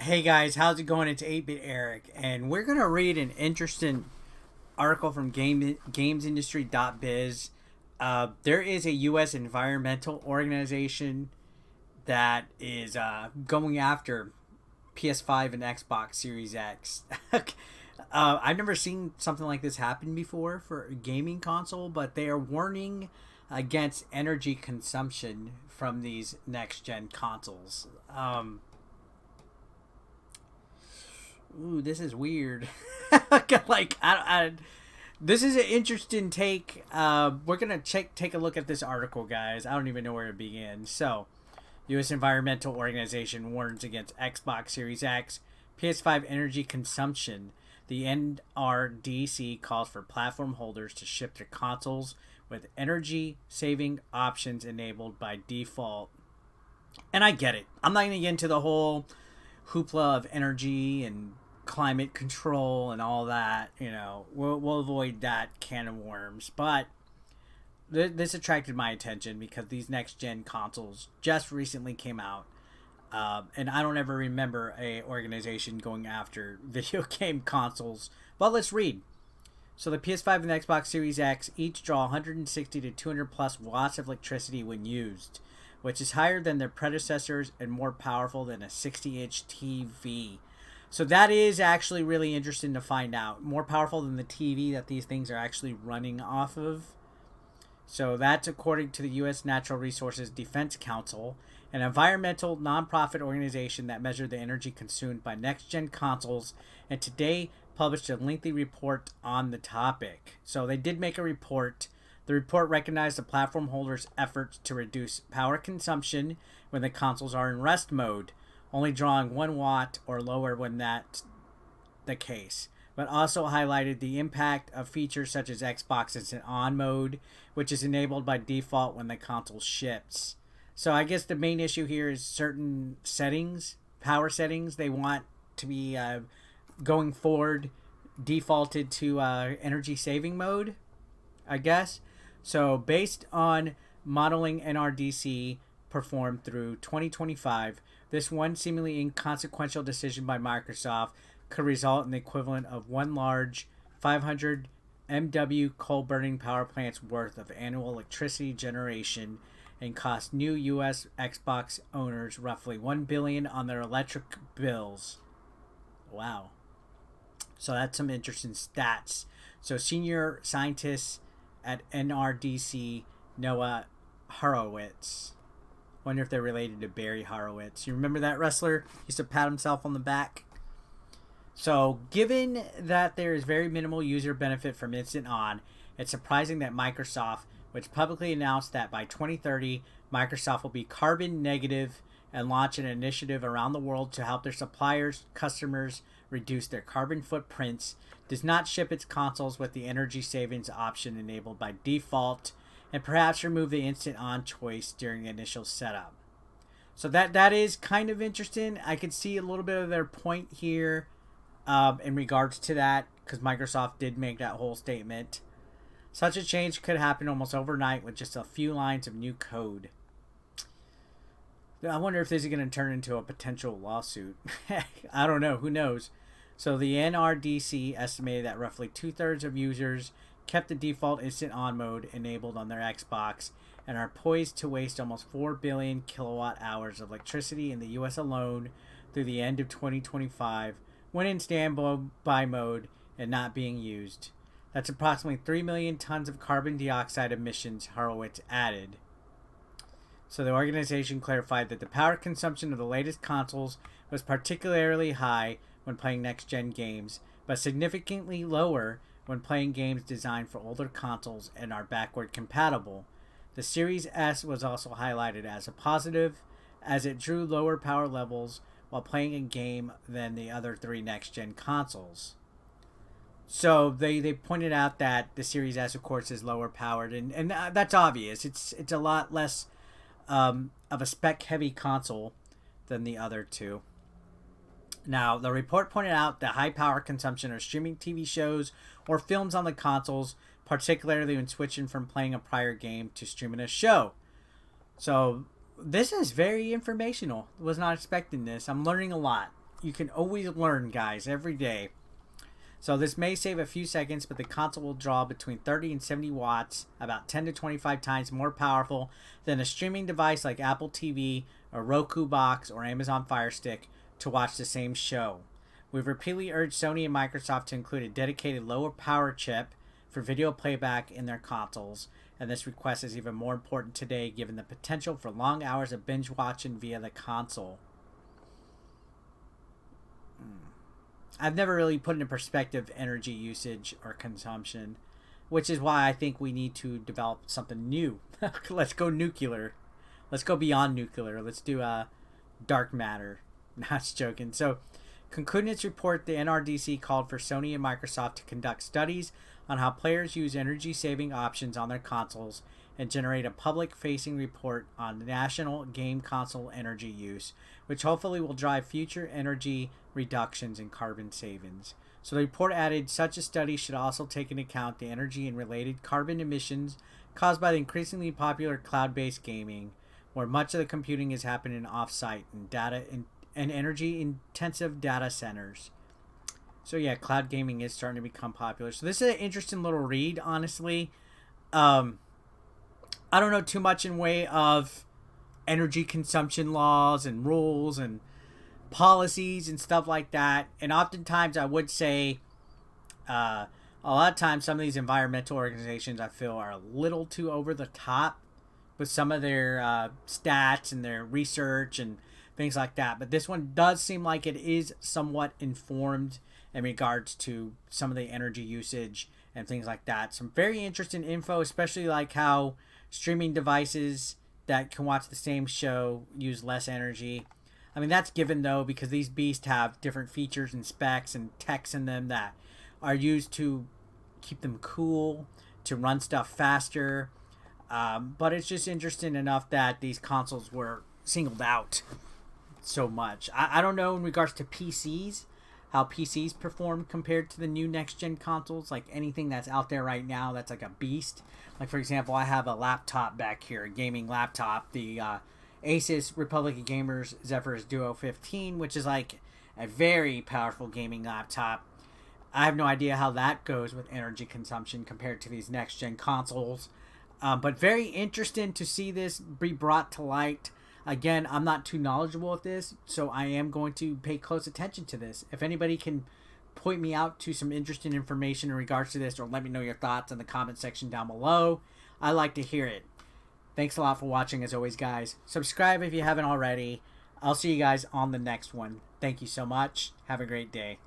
Hey guys, how's it going? It's 8-Bit Eric, and we're going to read an interesting article from gamesindustry.biz. There is a U.S. environmental organization that is going after PS5 and Xbox Series X. I've never seen something like this happen before for a gaming console, but they are warning against energy consumption from these next-gen consoles. Ooh, this is weird. This is an interesting take. We're gonna take a look at this article, guys. I don't even know where to begin. So, U.S. Environmental Organization warns against Xbox Series X, PS5 energy consumption. The NRDC calls for platform holders to ship their consoles with energy-saving options enabled by default. And I get it. I'm not gonna get into the whole hoopla of energy and climate control and all that. We'll avoid that can of worms, but this attracted my attention because these next gen consoles just recently came out, and I don't ever remember a organization going after video game consoles. But let's read. So the PS5 and the Xbox Series X each draw 160 to 200 plus watts of electricity when used, which is higher than their predecessors and more powerful than a 60-inch TV. So that is actually really interesting to find out. More powerful than the TV that these things are actually running off of. So that's according to the U.S. Natural Resources Defense Council, an environmental nonprofit organization that measured the energy consumed by next-gen consoles, and today published a lengthy report on the topic. So they did make a report. The report recognized the platform holders' efforts to reduce power consumption when the consoles are in rest mode, only drawing 1 watt or lower when that's the case, but also highlighted the impact of features such as Xbox's on mode, which is enabled by default when the console ships. So I guess the main issue here is certain settings, power settings, they want to be going forward defaulted to energy saving mode, I guess. So based on modeling NRDC performed through 2025, this one seemingly inconsequential decision by Microsoft could result in the equivalent of one large 500 MW coal-burning power plant's worth of annual electricity generation and cost new U.S. Xbox owners roughly $1 billion on their electric bills. Wow. So that's some interesting stats. So senior scientists at NRDC, Noah Horowitz. Wonder if they're related to Barry Horowitz. You remember that wrestler? He used to pat himself on the back. So, given that there is very minimal user benefit from Instant On, it's surprising that Microsoft, which publicly announced that by 2030, Microsoft will be carbon negative and launch an initiative around the world to help their suppliers, customers reduce their carbon footprints, does not ship its consoles with the energy savings option enabled by default, and perhaps remove the Instant On choice during the initial setup. So that is kind of interesting. I could see a little bit of their point here in regards to that, because Microsoft did make that whole statement. Such a change could happen almost overnight with just a few lines of new code. I wonder if this is going to turn into a potential lawsuit. I don't know. Who knows? So the NRDC estimated that roughly 2/3 of users kept the default Instant On mode enabled on their Xbox and are poised to waste almost 4 billion kilowatt hours of electricity in the US alone through the end of 2025 when in standby mode and not being used. That's approximately 3 million tons of carbon dioxide emissions, Horowitz added. So the organization clarified that the power consumption of the latest consoles was particularly high when playing next-gen games, but significantly lower when playing games designed for older consoles and are backward compatible. The Series S was also highlighted as a positive, as it drew lower power levels while playing a game than the other 3 next-gen consoles. So they pointed out that the Series S, of course, is lower powered, and that's obvious. It's a lot less of a spec-heavy console than the other 2. Now, the report pointed out the high power consumption of streaming TV shows or films on the consoles, particularly when switching from playing a prior game to streaming a show. So, this is very informational. Was not expecting this. I'm learning a lot. you can always learn, guys, every day. So this may save a few seconds, but the console will draw between 30 and 70 watts, about 10 to 25 times more powerful than a streaming device like Apple TV, a Roku box, or Amazon Fire Stick to watch the same show. We've repeatedly urged Sony and Microsoft to include a dedicated lower power chip for video playback in their consoles, and this request is even more important today given the potential for long hours of binge watching via the console. I've never really put into perspective energy usage or consumption, which is why I think we need to develop something new. Let's go nuclear. Let's go beyond nuclear. Let's do dark matter. Not just joking. So, concluding its report, the NRDC called for Sony and Microsoft to conduct studies on how players use energy-saving options on their consoles and generate a public-facing report on national game console energy use, which hopefully will drive future energy reductions and carbon savings. So the report added, such a study should also take into account the energy and related carbon emissions caused by the increasingly popular cloud-based gaming, where much of the computing is happening off-site and energy-intensive data centers. So yeah, cloud gaming is starting to become popular. So this is an interesting little read, honestly. I don't know too much in way of energy consumption laws and rules and policies and stuff like that. And oftentimes I would say a lot of times some of these environmental organizations I feel are a little too over the top with some of their stats and their research and things like that. But this one does seem like it is somewhat informed in regards to some of the energy usage and things like that. Some very interesting info, especially like how streaming devices that can watch the same show use less energy. I mean, that's given though, because these beasts have different features and specs and techs in them that are used to keep them cool, to run stuff faster. But it's just interesting enough that these consoles were singled out so much. I don't know in regards to PCs, how PCs perform compared to the new next-gen consoles, like anything that's out there right now that's like a beast. Like, for example, I have a laptop back here, a gaming laptop, the Asus Republic of Gamers Zephyrus Duo 15, which is like a very powerful gaming laptop. I have no idea how that goes with energy consumption compared to these next-gen consoles. But very interesting to see this be brought to light. Again, I'm not too knowledgeable with this, so I am going to pay close attention to this. If anybody can point me out to some interesting information in regards to this, or let me know your thoughts in the comment section down below, I'd like to hear it. Thanks a lot for watching, as always, guys. Subscribe if you haven't already. I'll see you guys on the next one. Thank you so much. Have a great day.